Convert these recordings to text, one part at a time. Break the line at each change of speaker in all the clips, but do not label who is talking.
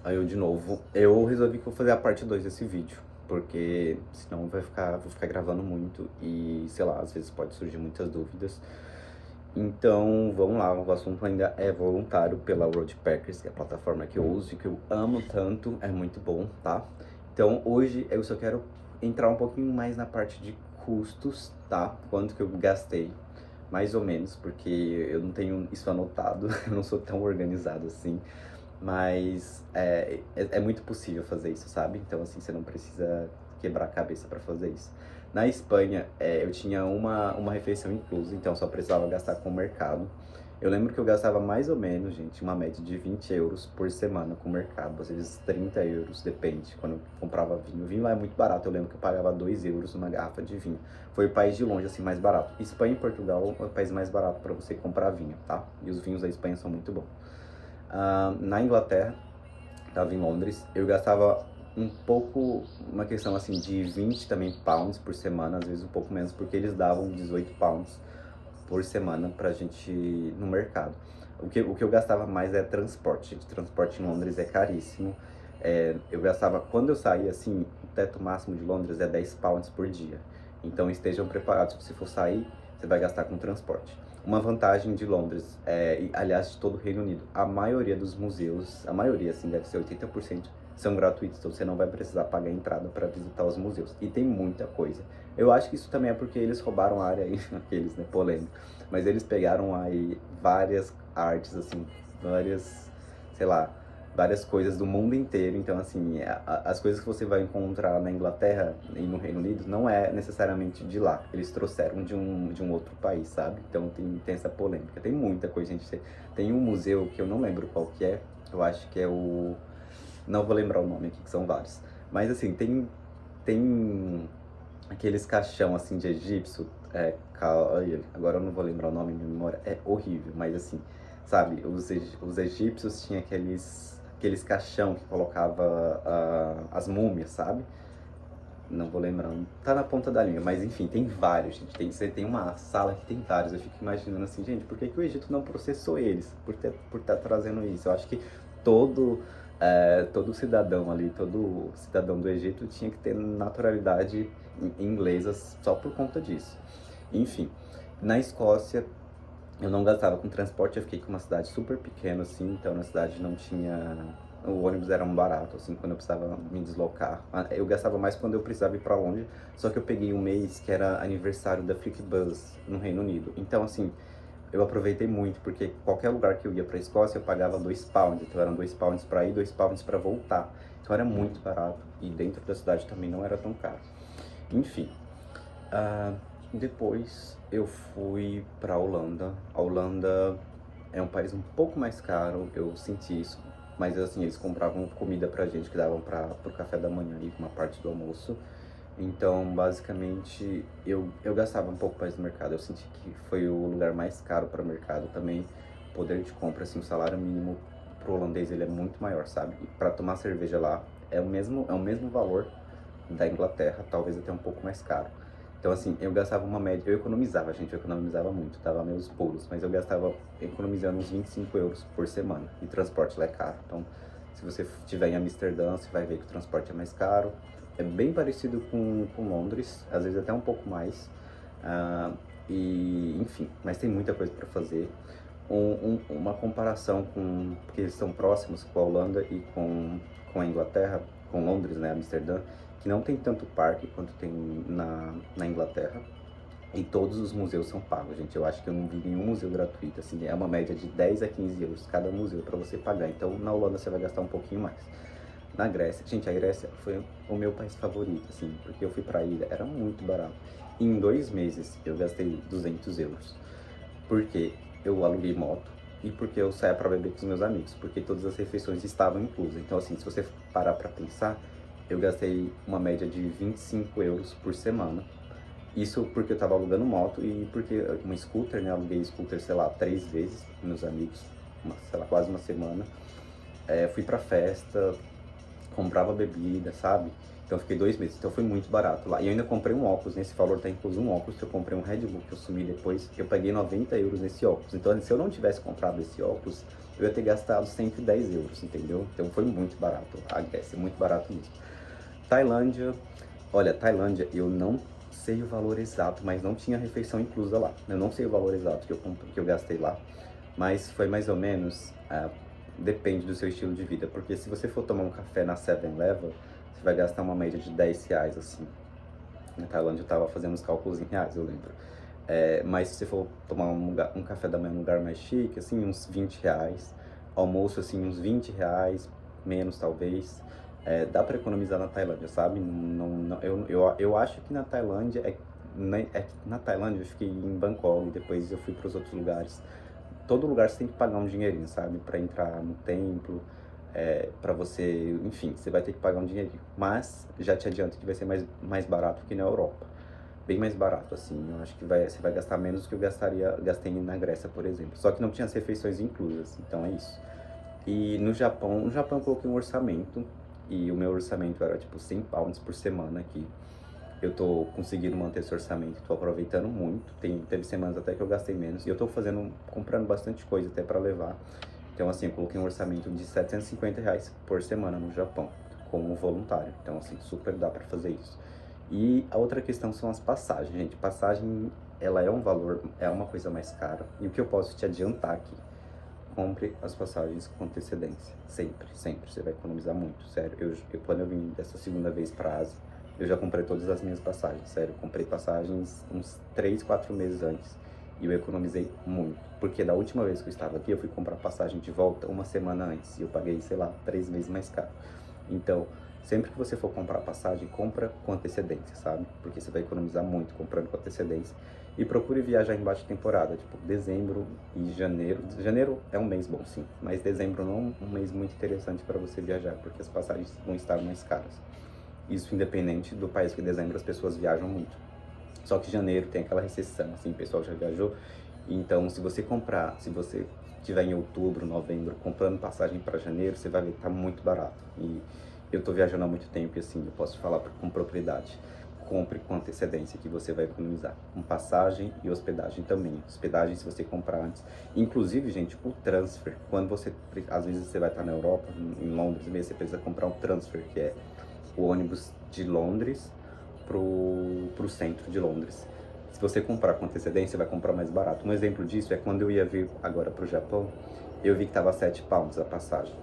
Aí eu de novo, eu resolvi que vou fazer a parte 2 desse vídeo, porque senão vou ficar gravando muito e, sei lá, às vezes pode surgir muitas dúvidas. Então, vamos lá, o assunto ainda é voluntário pela Roadpackers, que é a plataforma que eu uso e que eu amo tanto, é muito bom, tá? Então, hoje eu só quero entrar um pouquinho mais na parte de custos, tá? Quanto que eu gastei, mais ou menos, porque eu não tenho isso anotado, eu não sou tão organizado assim. Mas é muito possível fazer isso, sabe? Então, assim, você não precisa quebrar a cabeça para fazer isso. Na Espanha, eu tinha uma refeição inclusa, então só precisava gastar com o mercado. Eu lembro que eu gastava mais ou menos, gente, uma média de 20 euros por semana com o mercado, às vezes 30 euros, depende, quando eu comprava vinho. O vinho lá é muito barato, eu lembro que eu pagava 2 euros numa garrafa de vinho. Foi o país de longe, assim, mais barato. Espanha e Portugal é o país mais barato para você comprar vinho, tá? E os vinhos da Espanha são muito bons. Na Inglaterra, estava em Londres, eu gastava um pouco, uma questão assim de 20 também pounds por semana, às vezes um pouco menos, porque eles davam 18 pounds por semana pra gente ir no mercado. O que eu gastava mais é transporte, gente. Transporte em Londres é caríssimo. Eu gastava, quando eu saía assim, o teto máximo de Londres é 10 pounds por dia. Então estejam preparados, se for sair, você vai gastar com transporte. Uma vantagem de Londres, e, aliás, de todo o Reino Unido, a maioria dos museus, a maioria, assim, deve ser 80%, são gratuitos, então você não vai precisar pagar entrada para visitar os museus. E tem muita coisa. Eu acho que isso também é porque eles roubaram a área aí, aqueles, né, polêmico. Mas eles pegaram aí várias artes, assim, várias, sei lá, várias coisas do mundo inteiro. Então, assim, as coisas que você vai encontrar na Inglaterra e no Reino Unido não é necessariamente de lá. Eles trouxeram de um outro país, sabe? Então tem essa polêmica. Tem muita coisa, gente. Tem um museu que eu não lembro qual que é. Eu acho que é o... Não vou lembrar o nome aqui, que são vários. Mas, assim, tem aqueles caixão, assim, de egípcio. Agora eu não vou lembrar o nome, minha memória é horrível. Mas, assim, sabe? Os egípcios tinham aqueles caixão que colocava as múmias, sabe? Não vou lembrar, tá na ponta da língua, mas enfim, tem vários, gente. Você tem uma sala que tem vários. Eu fico imaginando assim, gente, por que que o Egito não processou eles por estar trazendo isso? Eu acho que todo, todo cidadão ali, todo cidadão do Egito tinha que ter naturalidade inglesa só por conta disso. Enfim, na Escócia eu não gastava com transporte, eu fiquei com uma cidade super pequena, assim, então na cidade não tinha... O ônibus era um barato, assim, quando eu precisava me deslocar. Eu gastava mais quando eu precisava ir pra longe, só que eu peguei um mês que era aniversário da Flixbus no Reino Unido. Então, assim, eu aproveitei muito, porque qualquer lugar que eu ia pra Escócia, eu pagava 2 pounds. Então eram 2 pounds pra ir, 2 pounds pra voltar. Então era muito barato, e dentro da cidade também não era tão caro. Enfim, ah, depois eu fui pra Holanda. A Holanda é um país um pouco mais caro, eu senti isso. Mas assim, eles compravam comida pra gente que davam pro café da manhã e uma parte do almoço. Então, basicamente, eu gastava um pouco mais no mercado. Eu senti que foi o lugar mais caro para o mercado também. O poder de compra, assim, o salário mínimo pro holandês, ele é muito maior, sabe? E para tomar cerveja lá é o mesmo valor da Inglaterra, talvez até um pouco mais caro. Então, assim, eu gastava uma média, eu economizava, gente, eu economizava muito, dava meus pulos, mas eu gastava economizando uns 25 euros por semana. E transporte lá é caro. Então, se você estiver em Amsterdã, você vai ver que o transporte é mais caro. É bem parecido com Londres, às vezes até um pouco mais. E, enfim, mas tem muita coisa para fazer. Uma comparação com, porque eles estão próximos com a Holanda e com a Inglaterra, com Londres, né, Amsterdã, que não tem tanto parque quanto tem na Inglaterra. E todos os museus são pagos, gente. Eu acho que eu não vi nenhum museu gratuito, assim, é uma média de 10 a 15 euros cada museu para você pagar. Então, na Holanda você vai gastar um pouquinho mais. Na Grécia, gente, a Grécia foi o meu país favorito, assim, porque eu fui pra ilha, era muito barato. Em 2 meses eu gastei 200 euros, porque eu aluguei moto e porque eu saía pra beber com os meus amigos, porque todas as refeições estavam inclusas. Então, assim, se você parar pra pensar, eu gastei uma média de 25 euros por semana. Isso porque eu tava alugando moto e porque uma scooter, né? Aluguei scooter, sei lá, 3 vezes com meus amigos, sei lá, quase uma semana. Fui pra festa, comprava bebida, sabe? Então eu fiquei 2 meses, então foi muito barato lá. E eu ainda comprei um óculos, nesse valor tá incluso um óculos, que eu comprei um Red Bull, que eu sumi depois, eu paguei 90 euros nesse óculos. Então se eu não tivesse comprado esse óculos, eu ia ter gastado 110 euros, entendeu? Então foi muito barato, a Grécia, muito barato mesmo. Tailândia, olha, Tailândia, eu não sei o valor exato, mas não tinha refeição inclusa lá. Eu não sei o valor exato que eu gastei lá, mas foi mais ou menos, depende do seu estilo de vida, porque se você for tomar um café na 7-Eleven, você vai gastar uma média de 10 reais, assim. Na Tailândia eu tava fazendo os cálculos em reais, eu lembro. Mas se você for tomar um café da manhã num lugar mais chique, assim, uns 20 reais. Almoço, assim, uns 20 reais, menos talvez. Dá pra economizar na Tailândia, sabe? Eu acho que na Tailândia, na Tailândia eu fiquei em Bangkok, depois eu fui pros outros lugares. Todo lugar você tem que pagar um dinheirinho, sabe? Pra entrar no templo, pra você, enfim, você vai ter que pagar um dinheirinho. Mas já te adianto que vai ser mais barato que na Europa. Bem mais barato, assim. Eu acho que você vai gastar menos do que eu gastei na Grécia, por exemplo. Só que não tinha as refeições inclusas, então é isso. E no Japão eu coloquei um orçamento, e o meu orçamento era tipo 100 pounds por semana aqui. Eu tô conseguindo manter esse orçamento, tô aproveitando muito. Teve semanas até que eu gastei menos, e eu tô comprando bastante coisa até pra levar. Então assim, eu coloquei um orçamento de 750 reais por semana no Japão, como voluntário. Então assim, super dá pra fazer isso. E a outra questão são as passagens, gente. Passagem, ela é um valor, é uma coisa mais cara. E o que eu posso te adiantar aqui, compre as passagens com antecedência. Sempre, sempre. Você vai economizar muito, sério. Quando eu vim dessa segunda vez para Ásia, eu já comprei todas as minhas passagens, sério. Eu comprei passagens uns 3, 4 meses antes. E eu economizei muito. Porque da última vez que eu estava aqui, eu fui comprar passagem de volta uma semana antes. E eu paguei, sei lá, 3 vezes mais caro. Então, sempre que você for comprar passagem, compra com antecedência, sabe? Porque você vai economizar muito comprando com antecedência. E procure viajar em baixa temporada, tipo dezembro e janeiro. Janeiro é um mês bom, sim, mas dezembro não é um mês muito interessante para você viajar, porque as passagens vão estar mais caras. Isso independente do país, porque em dezembro as pessoas viajam muito. Só que janeiro tem aquela recessão, assim, o pessoal já viajou. Então, se você tiver em outubro, novembro, comprando passagem para janeiro, você vai ver que tá muito barato. E eu tô viajando há muito tempo e assim, eu posso falar com propriedade. Compre com antecedência que você vai economizar. Com passagem e hospedagem também. Hospedagem se você comprar antes. Inclusive, gente, o transfer. Às vezes você vai estar na Europa, em Londres mesmo, você precisa comprar um transfer, que é o ônibus de Londres pro centro de Londres. Se você comprar com antecedência, você vai comprar mais barato. Um exemplo disso é quando eu ia vir agora pro Japão, eu vi que tava 7 pounds a passagem,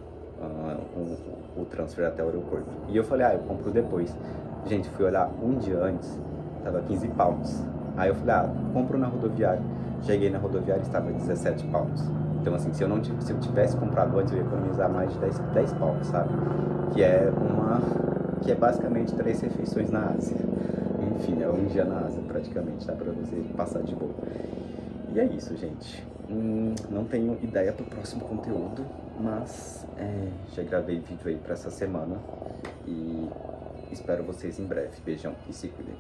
o transfer até o aeroporto. E eu falei, eu compro depois. Gente, fui olhar um dia antes, tava 15 pounds. Aí eu falei, compro na rodoviária. Cheguei na rodoviária e estava 17 pounds. Então assim, se eu tivesse comprado antes, eu ia economizar mais de 10 pounds, sabe? Que é basicamente 3 refeições na Ásia. Enfim, é um dia na Ásia praticamente, dá pra você passar de boa. E é isso, gente. Não tenho ideia pro próximo conteúdo, mas já gravei vídeo aí pra essa semana e espero vocês em breve. Beijão e se cuidem.